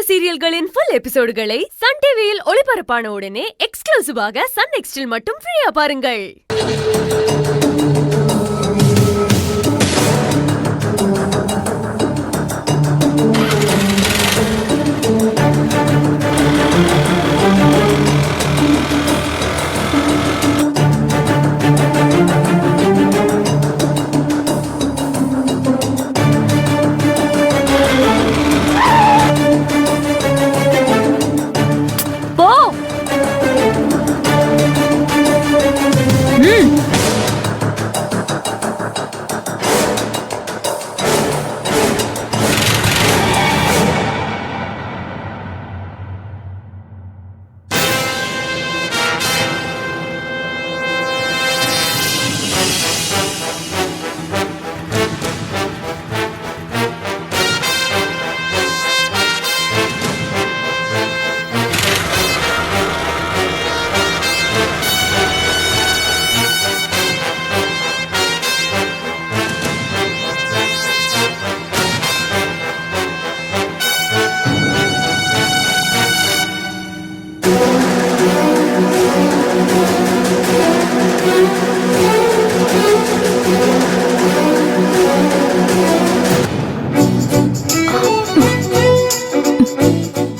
சீரியல்களின் full எபிசோடுகளை Sun டிவியில் ஒளிபரப்பான உடனே எக்ஸ்க்ளூசிவாக சன் நெக்ஸ்டில் மட்டும் ஃப்ரீயா பாருங்கள்.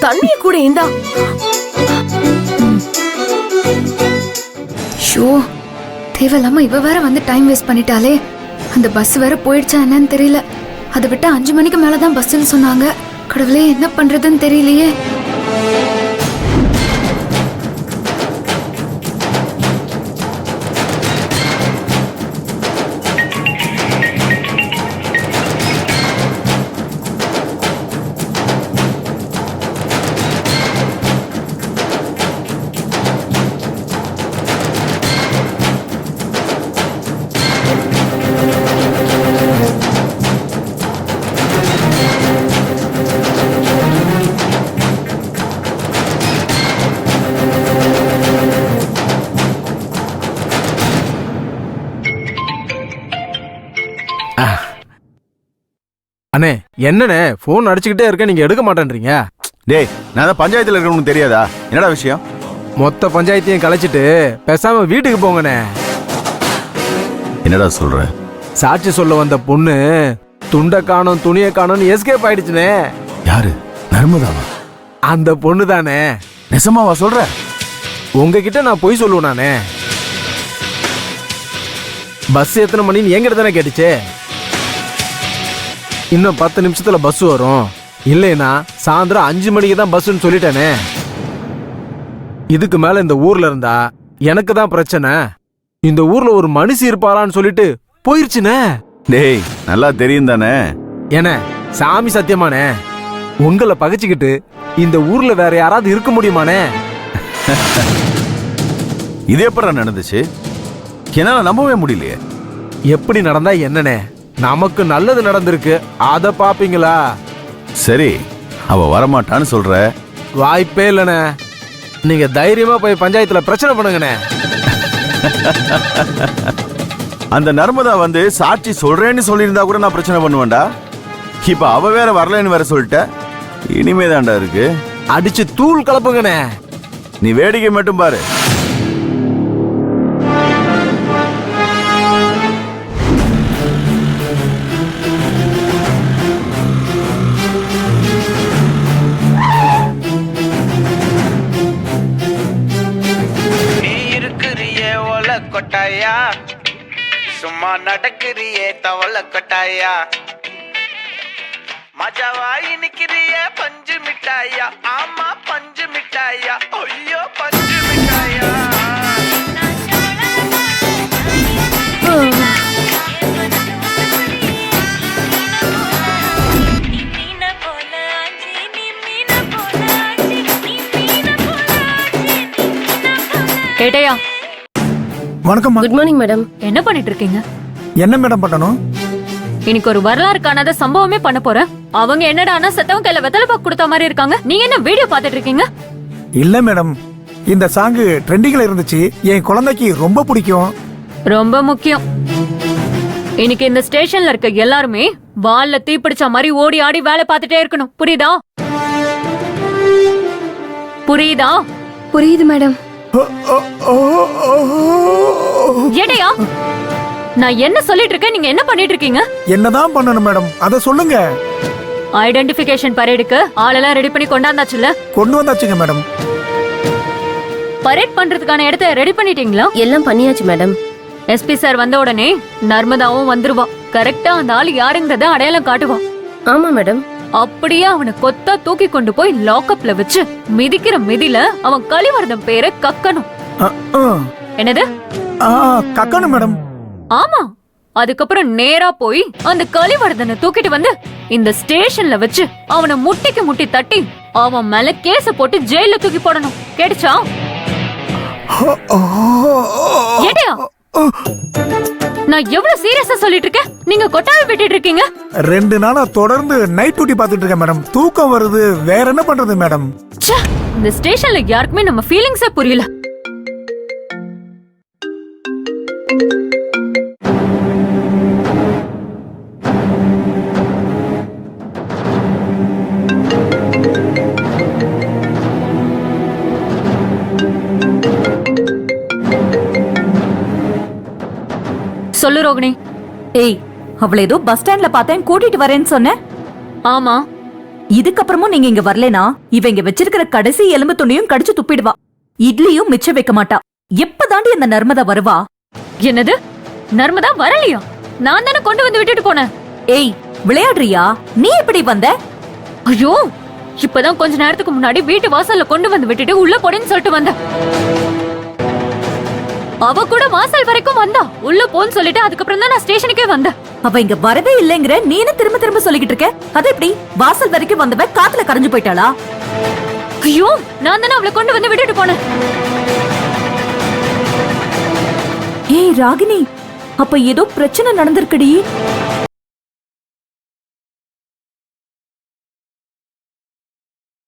தண்ணிய கூட ஏந்தா. ஷோ, தேவையில்லாம இவ வேற வந்து டைம் வேஸ்ட் பண்ணிட்டாலே. அந்த பஸ் வேற போயிடுச்சா என்னன்னு தெரியல. அதை விட்டு 5 மணிக்கு மேலதான் பஸ்ன்னு சொன்னாங்க. கடவுளே, என்ன பண்றதுன்னு தெரியலையே. அண்ணே, என்னண்ணே போன் அடிச்சுக்கிட்டே இருக்க, நீங்க எடுக்க மாட்டேன்றீங்க? டேய், நான் தான் பஞ்சாயத்துல இருக்கணும்னு தெரியாதா? என்னடா விஷயம்? மொத்த பஞ்சாயத்தையும் கலைச்சிட்டு பேசாம வீட்டுக்கு போங்கண்ணே. என்னடா சொல்ற? சாட்சி சொல்ல வந்த பொண்ணு துண்ட காணோம் துணிய காணோம்னு எஸ்கேப் ஆயிடுச்சுனே. யாரு? நர்மதாவா? அந்த பொண்ணு தானே. நெசமாவா சொல்ற? உங்ககிட்ட நான் பொய் சொல்லுவேனானே? பஸ் எத்தனை மணின்னு என்கிட்ட தானே கேட்டுச்சு. இன்னும் 10 நிமிஷத்துல பஸ் வரும், இல்லைன்னா சாயந்தரம் 5 மணிக்கு தான் பஸ்ன்னு சொல்லிட்டேனே. இதுக்கு மேல இந்த ஊர்ல இருந்தா எனக்கு தான் பிரச்சனை. இந்த ஊர்ல ஒரு மனுஷி இருப்பாரான்னு சொல்லிட்டு போயிருச்சுனே. டேய், நல்லா தெரியும் தானே? என்ன சாமி சத்தியமானே, உங்களை பகைச்சுக்கிட்டு இந்த ஊர்ல வேற யாராவது இருக்க முடியுமானே? இது எப்படா நடந்துச்சு? என்னால நம்பவே முடியலையே. எப்படி நடந்தா என்னனே, நமக்கு நல்லது நடந்திருக்கு, அத பாப்பீங்களா? சரி, அவ வரமாட்டான்னு சொல்ற. வாய்ப்பே இல்லனே. நீங்க தைரியமா போய் பஞ்சாயத்துல பிரச்சனை பண்ணுங்கண்ணே. அந்த நர்மதா வந்து சாட்சி சொல்றேன்னு சொல்லியிருந்தா கூட நான் பிரச்சனை பண்ணுவேன்டா. இப்ப அவ வேற வரலன்னு வேற சொல்லிட்ட. இனிமேதான்டா இருக்கு. அடிச்சு தூள் கலப்புங்கண்ணே. நீ வேடிக்கை மட்டும் பாரு. கொட்டாயா சும்மா நடக்கிறியே தவள கொட்டாயா, மஜாவாயி நிக்கிறிய பஞ்சு மிட்டாயா. ஆமா பஞ்சு மிட்டாயா, ஐயோ பஞ்சு மிட்டாயா. கேட்டையா? வணக்கம். Good morning madam. என்ன பண்ணிட்டு இருக்கீங்க? என்ன மேடம் பண்ணணும்? இன்னைக்கு ஒரு வரலாறு காணாத சம்பவமே பண்ண போறேன். அவங்க என்னடானா செத்தவங்க கையில வெத்தலை பாக்கு கொடுத்த மாதிரி இருக்காங்க. நீங்க என்ன வீடியோ பாத்துட்டு இருக்கீங்க? இல்ல மேடம், இந்த சாங் ட்ரெண்டிங்ல இருந்துச்சு. என் குழந்தைக்கு ரொம்ப பிடிக்கும். ரொம்ப முக்கியம். இன்னைக்கு இந்த ஸ்டேஷன்ல இருக்க எல்லாருமே வால்ல தீப்பிடிச்ச மாதிரி ஓடி ஆடி வேலை பார்த்துட்டே இருக்கணும், புரியுதா? புரியுதா? புரியுது மேடம். ஏடையா நான் என்ன சொல்லிட்டு இருக்கேன், நீங்க என்ன பண்ணிட்டு இருக்கீங்க? என்னதான் பண்ணணும் மேடம், அத சொல்லுங்க. ஐடென்டிபிகேஷன் பரேடுக்கு ஆளெல்லாம் ரெடி பண்ணி கொண்டாந்தாச்சுல? கொண்டு வந்தாச்சுங்க மேடம். பரேட் பண்றதுக்கான இடத்தை ரெடி பண்ணிட்டீங்களா? எல்லாம் பண்ணியாச்சு மேடம். எஸ்பி சார் வந்த உடனே நர்மதாவும் வந்துருவா. கரெக்டா அந்த ஆள் யாருங்கறத அடையாளம் காட்டுவா. ஆமா மேடம். அப்படியே அவனை கொத்தா தூக்கி கொண்டு போய் லாக்அப்ல வச்சு மிதிக்கிற மிதில அவன் கலிவர்தம் பேரை கக்கணும். என்னது? கக்கணும் மேடம். ஆமா. அதுக்கப்புறம் நேரா போய் அந்த கலிவர்தனை தூக்கிட்டு வந்து இந்த ஸ்டேஷன்ல வச்சு அவனை முட்டிக்கு முட்டி தட்டி அவன் மேல கேஸ போட்டு ஜெயில தூக்கி போடணும். கேட்டுச்சா? ஏடியா நான் எவ்வளவு சீரியஸா சொல்லிட்டு இருக்கேன், நீங்க கொட்டாவி விட்டுட்டு இருக்கீங்க. 2 நாளா தொடர்ந்து நைட் டியூட்டி பாத்துட்டு இருக்கேன் மேடம். தூக்கம் வருது, வேற என்ன பண்றது மேடம்? இந்த ஸ்டேஷன்ல யாருக்குமே நம்ம ஃபீலிங்ஸே புரியல. சொல்லு ரோகிணி. ஏய், அவள ஏதோ பஸ் ஸ்டாண்ட்ல பார்த்தேன் கூட்டிட்டு வரேன்னு சொன்ன. ஆமா. இதுக்கப்புறமும் நீங்க இங்க வரலனா இவ இங்க வச்சிருக்கிற கடைசி எலும்பு துணியும் கடிச்சு துப்பிடுவா. இட்லியும் மிச்சம் வைக்க மாட்டா. எப்பதாண்டி அந்த நர்மதா வருவா? என்னது? நர்மதா வரலையா? நான் தானே கொண்டு வந்து விட்டுட்டு போனேன். ஏய், விளையாடுறியா? நீ எப்படி வந்த? ஐயோ, இப்பதான் கொஞ்ச நேரத்துக்கு முன்னாடி வீட்டு வாசல்ல கொண்டு வந்து விட்டுட்டு உள்ள போடுன்னு சொல்லிட்டு வந்த. அவ கூட வாசல் வரைக்கும் வந்தா. உள்ள போன்னு சொல்லிட்டு அதுக்கப்புறம் தான் நான் ஸ்டேஷனுக்கே வந்தேன். அவ இங்க வரவே இல்லைங்கிற நீ என்ன திரும்ப திரும்ப சொல்லிக்கிட்டு இருக்க? அது எப்படி? வாசல் வரைக்கும் வந்தவ காத்துல கரைஞ்சு போயிட்டாளா? ஐயோ, நான் தானே அவளை கொண்டு வந்து விட்டுட்டு போனேன். ஏய் ராகினி, அப்ப ஏதோ பிரச்சனை நடந்திருக்குடி.